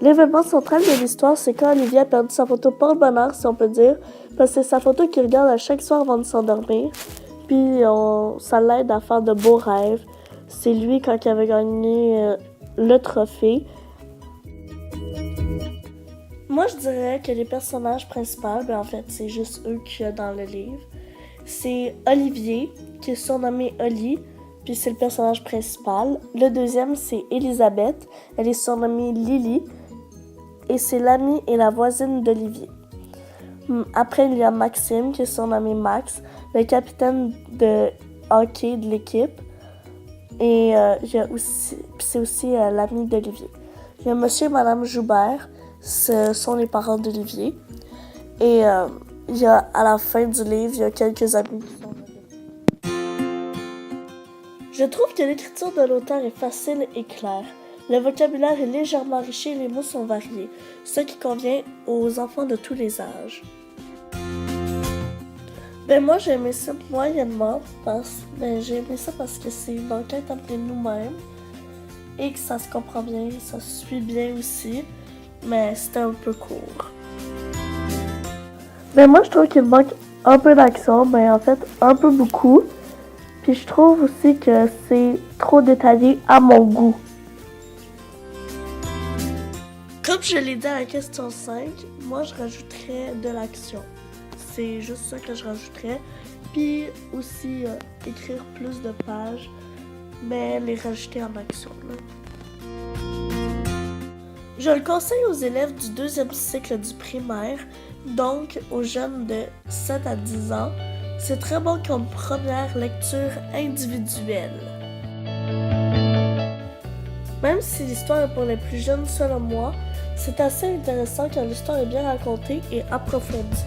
L'événement central de l'histoire, c'est quand Olivier a perdu sa photo porte-bonheur, si on peut dire, parce que c'est sa photo qu'il regarde à chaque soir avant de s'endormir. Puis ça l'aide à faire de beaux rêves. C'est lui quand il avait gagné le trophée. Moi, je dirais que les personnages principaux, en fait, c'est juste eux qu'il y a dans le livre. C'est Olivier, qui est surnommé Oli, puis c'est le personnage principal. Le deuxième, c'est Elisabeth. Elle est surnommée Lily, et c'est l'amie et la voisine d'Olivier. Après, il y a Maxime, qui est surnommé Max, le capitaine de hockey de l'équipe. Et c'est aussi l'ami d'Olivier. Il y a Monsieur et Madame Joubert, ce sont les parents d'Olivier. Et il y a, à la fin du livre, il y a quelques amis qui sont là. Je trouve que l'écriture de l'auteur est facile et claire. Le vocabulaire est légèrement enrichi et les mots sont variés, ce qui convient aux enfants de tous les âges. Moi, j'ai aimé ça moyennement j'ai aimé ça parce que c'est une enquête entre nous-mêmes et que ça se comprend bien, ça se suit bien aussi, mais c'était un peu court. Moi, je trouve qu'il manque un peu d'action, en fait, un peu beaucoup. Puis je trouve aussi que c'est trop détaillé à mon goût. Comme je l'ai dit à la question 5, moi, je rajouterais de l'action. C'est juste ça que je rajouterais. Puis aussi écrire plus de pages, mais les rajouter en action. Je le conseille aux élèves du 2e cycle du primaire, donc aux jeunes de 7 à 10 ans. C'est très bon comme première lecture individuelle. Même si l'histoire est pour les plus jeunes selon moi, c'est assez intéressant car l'histoire est bien racontée et approfondie.